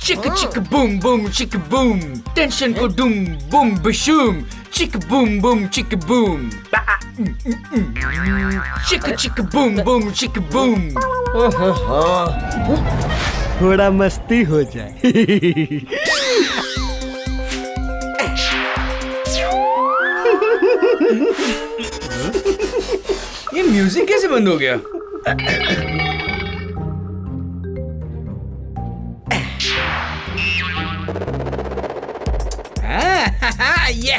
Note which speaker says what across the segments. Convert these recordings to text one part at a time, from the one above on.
Speaker 1: चिक चिक boom boom चिक बूम, टेंशन को डूम बूम बशूम, चिक बूम बूम चिक बूम, चिक चिक बूम बूम चिक बूम।
Speaker 2: थोड़ा मस्ती हो जाए।
Speaker 1: ये म्यूजिक कैसे बंद हो गया? ये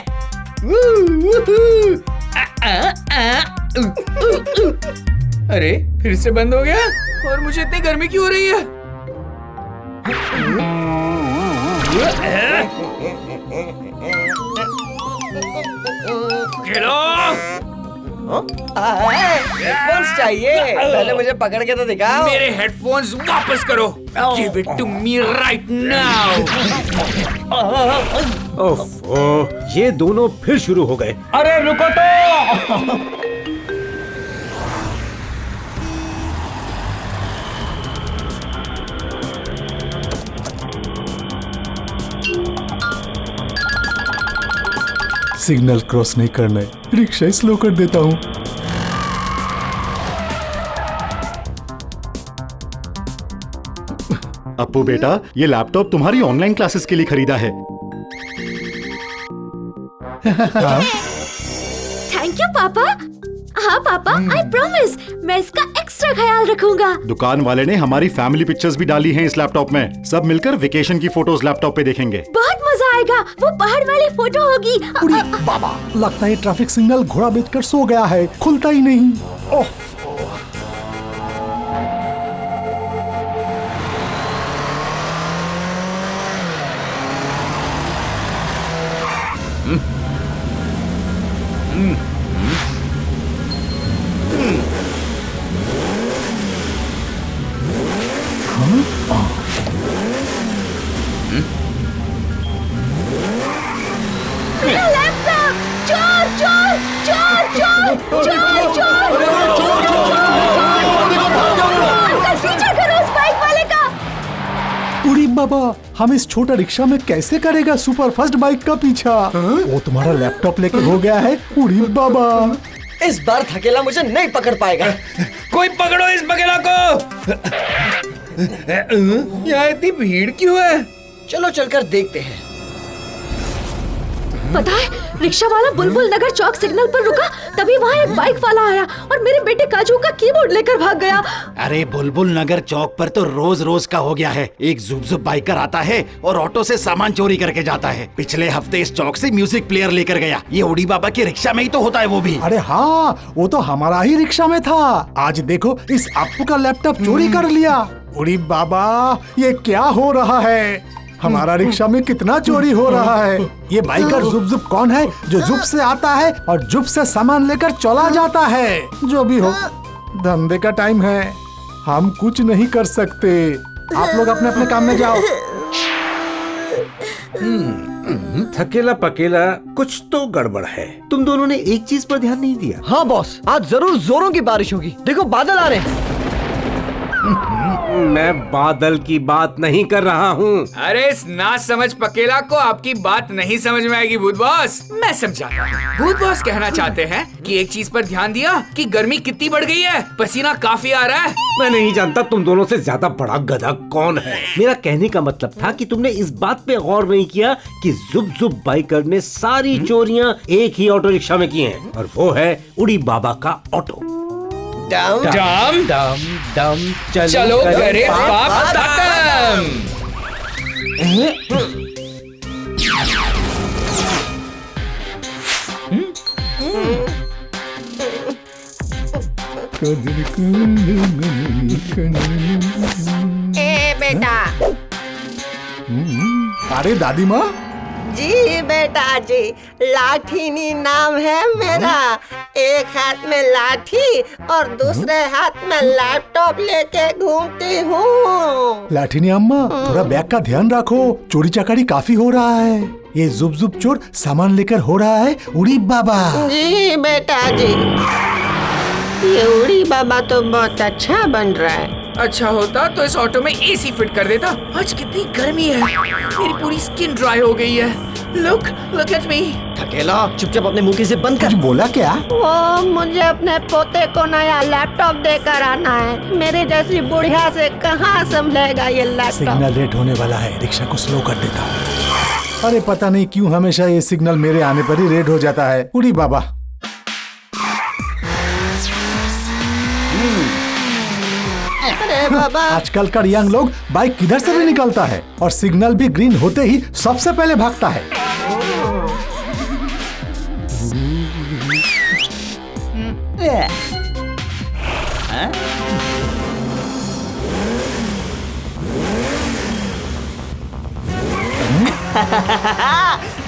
Speaker 1: अरे फिर से बंद हो गया और मुझे इतनी गर्मी क्यों हो रही है?
Speaker 2: हेडफोन्स चाहिए, पहले मुझे पकड़ के तो दिखाओ।
Speaker 1: मेरे हेडफोन्स वापस करो। Give it to me right now।
Speaker 3: ओह, ये दोनों फिर शुरू हो गए।
Speaker 4: अरे रुको तो।
Speaker 5: सिग्नल क्रॉस नहीं करना है, रिक्शा स्लो कर देता हूँ।
Speaker 6: अप्पू बेटा, ये लैपटॉप तुम्हारी ऑनलाइन क्लासेस के लिए खरीदा है।
Speaker 7: थैंक यू पापा। हाँ पापा, आई प्रॉमिस मैं इसका एक्स्ट्रा ख्याल रखूंगा।
Speaker 6: दुकान वाले ने हमारी फैमिली पिक्चर्स भी डाली हैं इस लैपटॉप में। सब मिलकर वेकेशन की फोटोज लैपटॉप पे देखेंगे।
Speaker 7: बहुत मजा आएगा, वो पहाड़ वाली फोटो होगी।
Speaker 5: उड़ी बाबा, लगता है ट्रैफिक सिग्नल घोड़ा बेचकर सो गया है, खुलता ही नहीं। ओह
Speaker 7: लैपटॉप, चोर चोर चोर चोर चोर चोर। अंकल पीछा करो उस बाइक वाले का।
Speaker 5: उड़ी बाबा, हम इस छोटा रिक्शा में कैसे करेगा सुपर फास्ट बाइक का पीछा? वो तुम्हारा लैपटॉप लेकर हो गया है। उड़ी बाबा,
Speaker 2: इस बार थकेला मुझे नहीं पकड़ पाएगा।
Speaker 1: कोई पकड़ो इस बकेला को। यहाँ इतनी भीड़ क्यों है?
Speaker 2: चलो चलकर देखते हैं।
Speaker 7: पता है, रिक्शा वाला बुलबुल नगर चौक सिग्नल पर रुका, तभी वहाँ एक बाइक वाला आया और मेरे बेटे काजू का कीबोर्ड लेकर भाग गया।
Speaker 8: अरे बुलबुल नगर चौक पर तो रोज रोज का हो गया है। एक जुब जुब बाइकर आता है और ऑटो से सामान चोरी करके जाता है। पिछले हफ्ते इस चौक से म्यूजिक प्लेयर लेकर गया। ये उड़ी बाबा की रिक्शा में ही तो होता है वो भी।
Speaker 5: अरे हाँ, वो तो हमारा ही रिक्शा में था। आज देखो, इस अप्पू का लैपटॉप चोरी कर लिया। उड़ी बाबा, ये क्या हो रहा है? हमारा रिक्शा में कितना चोरी हो रहा है। ये बाइकर जुब जुब कौन है जो जुब से आता है और जुब से सामान लेकर चला जाता है? जो भी हो, धंधे का टाइम है, हम कुछ नहीं कर सकते। आप लोग अपने अपने काम में जाओ।
Speaker 3: थकेला पकेला, कुछ तो गड़बड़ है। तुम दोनों ने एक चीज पर ध्यान नहीं दिया।
Speaker 2: हाँ बॉस, आज जरूर जोरों की बारिश होगी। देखो बादल आ रहे हैं।
Speaker 3: मैं बादल की बात नहीं कर रहा हूँ।
Speaker 1: अरे इस ना समझ पकेला को आपकी बात नहीं समझ में आएगी भूत बॉस। मैं समझाता हूँ। भूत बॉस कहना चाहते हैं कि एक चीज पर ध्यान दिया कि गर्मी कितनी बढ़ गई है, पसीना काफी आ रहा है।
Speaker 3: मैं नहीं जानता तुम दोनों से ज्यादा बड़ा गधा कौन है। मेरा कहने का मतलब था कि तुमने इस बात पे गौर नहीं किया कि जुब जुब बाइकर ने सारी चोरियां एक ही ऑटो रिक्शा में की हैं, और वो है उड़ी बाबा का ऑटो।
Speaker 1: डम डम
Speaker 3: दम
Speaker 1: चलो करे पाप खत्म।
Speaker 9: ए बेटा।
Speaker 5: अरे दादी माँ।
Speaker 9: जी बेटा जी, लाठीनी नाम है मेरा। एक हाथ में लाठी और दूसरे हाथ में लैपटॉप लेके घूमती हूँ।
Speaker 5: लाठीनी अम्मा, थोड़ा बैग का ध्यान रखो, चोरी चकारी काफी हो रहा है। ये जुब जुब चोर सामान लेकर हो रहा है उड़ी बाबा।
Speaker 9: जी बेटा जी, ये उड़ी बाबा तो बहुत अच्छा बन रहा है।
Speaker 1: अच्छा होता तो इस ऑटो में एसी फिट कर देता। आज कितनी गर्मी है, मेरी पूरी स्किन ड्राई हो गई है। Look at me.
Speaker 2: थकेला चुपचाप अपने मुंह की जिप बंद कर।
Speaker 5: कुछ बोला क्या?
Speaker 9: वो मुझे अपने पोते को नया लैपटॉप देकर आना है। मेरे जैसी बुढ़िया से कहाँ संभलेगा ये लैपटॉप।
Speaker 5: सिग्नल लेट होने वाला है, रिक्शा को स्लो कर देता हूँ। अरे पता नहीं क्यों हमेशा ये सिग्नल मेरे आने पर ही रेड हो जाता है। उड़ी बाबा।
Speaker 9: अरे बाबा,
Speaker 5: आजकल का यंग लोग बाइक किधर से भी निकलता है और सिग्नल भी ग्रीन होते ही सबसे पहले भागता है।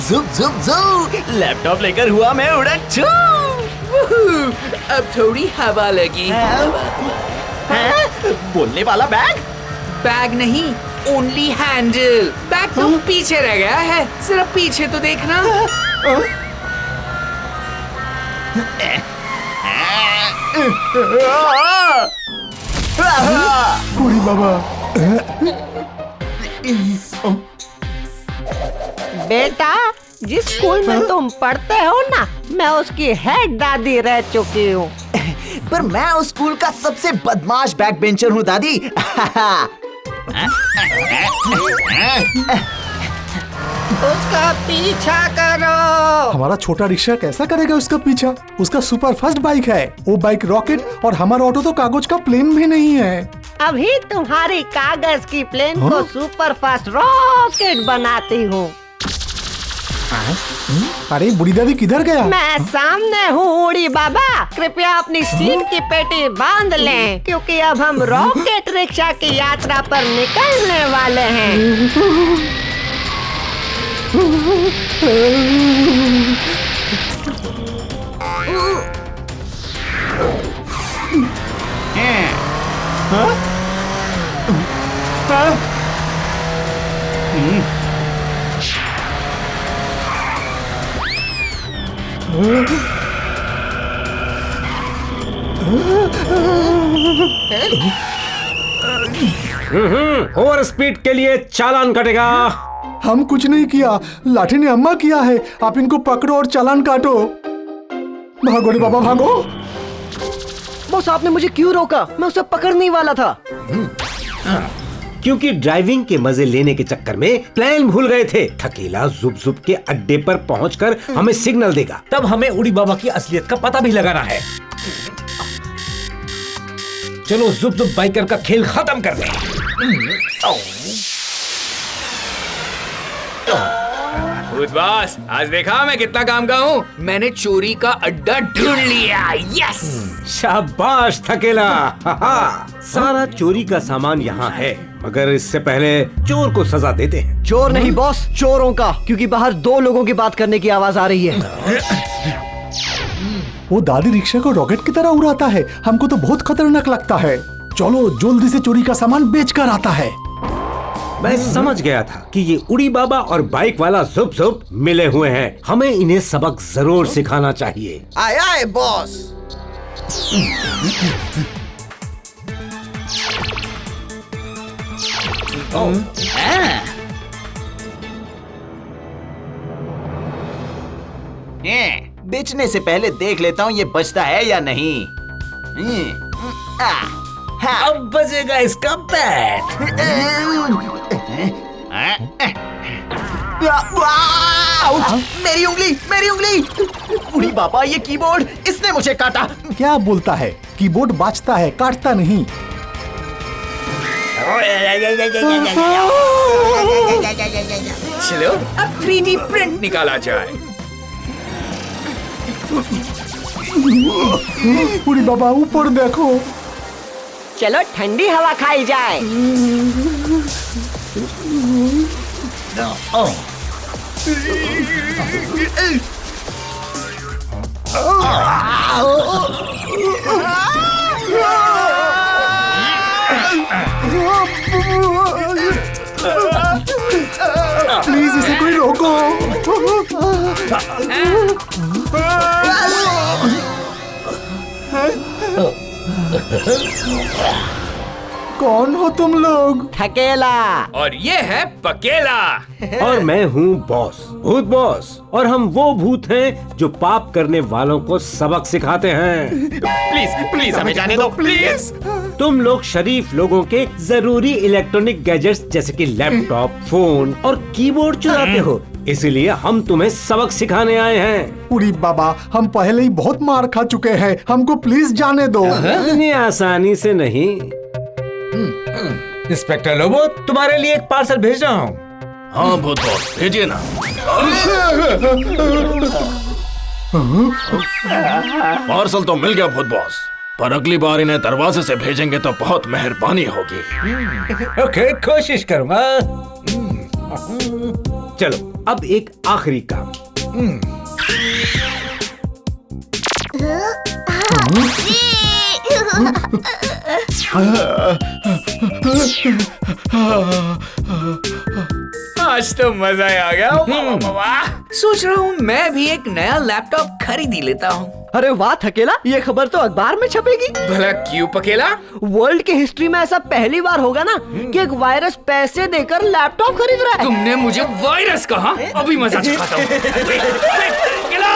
Speaker 8: जुप जुप जुप, लैपटॉप लेकर हुआ मैं उड़ा छू।
Speaker 1: अब थोड़ी हवा लगी।
Speaker 8: बोलने वाला बैग?
Speaker 1: बैग नहीं, ओनली हैंडल। बैग तो पीछे रह गया है, सिर्फ पीछे तो देखना।
Speaker 5: उड़ी बाबा।
Speaker 9: बेटा, जिस स्कूल में तुम पढ़ते हो ना, मैं उसकी हेड दादी रह चुकी हूँ।
Speaker 8: पर मैं उस स्कूल का सबसे बदमाश बैक बेंचर हूँ दादी।
Speaker 9: उसका पीछा करो।
Speaker 5: हमारा छोटा रिक्शा कैसा करेगा उसका पीछा? उसका सुपर फास्ट बाइक है, वो बाइक रॉकेट, और हमारा ऑटो तो कागज का प्लेन भी नहीं है।
Speaker 9: अभी तुम्हारी कागज की प्लेन को सुपर फास्ट रॉकेट बनाती हूँ।
Speaker 5: अरे बुढ़ी दादी किधर गया?
Speaker 9: मैं सामने हूँ उड़ी बाबा। कृपया अपनी सीट की पेटी बांध लें, क्योंकि अब हम रॉकेट रिक्शा की यात्रा पर निकलने वाले हैं।
Speaker 3: ओवर स्पीड के लिए चालान कटेगा।
Speaker 5: हम कुछ नहीं किया, लाठी ने अम्मा किया है। आप इनको पकड़ो और चालान काटो। भागो रे बाबा भागो।
Speaker 2: बॉस, आपने मुझे क्यों रोका? मैं उसे पकड़ने वाला था।
Speaker 3: क्योंकि ड्राइविंग के मजे लेने के चक्कर में प्लान भूल गए थे। थकेला जुप जुप के अड्डे पर पहुंचकर हमें सिग्नल देगा,
Speaker 4: तब हमें उड़ी बाबा की असलियत का पता भी लगाना है। चलो जुप जुप बाइकर का खेल खत्म कर दें।
Speaker 1: भूत बॉस, आज देखा मैं कितना काम का हूँ। मैंने चोरी का अड्डा ढूंढ लिया। यस,
Speaker 3: शाबाश थकेला। सारा चोरी का सामान यहाँ है, मगर इससे पहले चोर को सजा देते हैं।
Speaker 2: चोर नहीं बॉस, चोरों का, क्योंकि बाहर 2 लोगों की बात करने की आवाज आ रही है।
Speaker 5: वो दादी रिक्शा को रॉकेट की तरह उड़ाता है। हमको तो बहुत खतरनाक लगता है। चलो जल्दी से चोरी का सामान बेच कर आता है।
Speaker 3: मैं समझ गया था कि ये उड़ी बाबा और बाइक वाला जुप जुप मिले हुए हैं। हमें इन्हें सबक जरूर सिखाना चाहिए।
Speaker 8: आए आए बॉस। बेचने से पहले देख लेता हूँ ये बचता है या नहीं।
Speaker 4: अब बजेगा इसका बैट।
Speaker 8: मेरी उंगली, मेरी उंगली। उड़ी बाबा, ये कीबोर्ड, इसने मुझे काटा।
Speaker 5: क्या बोलता है? कीबोर्ड बाजता है, काटता नहीं।
Speaker 1: चलो अब 3D प्रिंट निकाला जाए।
Speaker 5: उड़ी बाबा ऊपर देखो।
Speaker 9: चलो ठंडी हवा खाई जाए।
Speaker 5: प्लीज इसे कोई रोको। कौन हो तुम लोग?
Speaker 2: थकेला।
Speaker 1: और ये है पकेला।
Speaker 3: और मैं हूँ बॉस, भूत बॉस। और हम वो भूत हैं जो पाप करने वालों को सबक सिखाते हैं।
Speaker 8: प्लीज प्लीज हमें जाने दो प्लीज।
Speaker 3: तुम लोग शरीफ लोगों के जरूरी इलेक्ट्रॉनिक गैजेट्स जैसे कि लैपटॉप, फोन और कीबोर्ड चुराते हो, इसलिए हम तुम्हें सबक सिखाने आए हैं।
Speaker 5: उरी बाबा, हम पहले ही बहुत मार खा चुके हैं, हमको प्लीज जाने दो।
Speaker 3: इतनी आसानी से नहीं।
Speaker 4: इंस्पेक्टर लोबो, तुम्हारे लिए एक पार्सल भेज रहा हूँ।
Speaker 8: हाँ भूत बॉस, भेजिए ना। पार्सल तो मिल गया भूत बॉस, पर अगली बार इन्हें दरवाजे से भेजेंगे तो बहुत मेहरबानी होगी।
Speaker 4: ओके, कोशिश करूंगा।
Speaker 3: चलो अब एक आखिरी काम।
Speaker 1: आज तो मजा ही आ गया। सोच रहा हूँ मैं भी एक नया लैपटॉप खरीद ही लेता हूँ।
Speaker 2: अरे वाह थकेला, ये खबर तो अखबार में छपेगी।
Speaker 1: भला क्यों पकेला?
Speaker 2: वर्ल्ड की हिस्ट्री में ऐसा पहली बार होगा ना कि एक वायरस पैसे देकर लैपटॉप खरीद रहा है।
Speaker 1: तुमने मुझे वायरस कहा? अभी मजा चखाता हूँ। पकेला!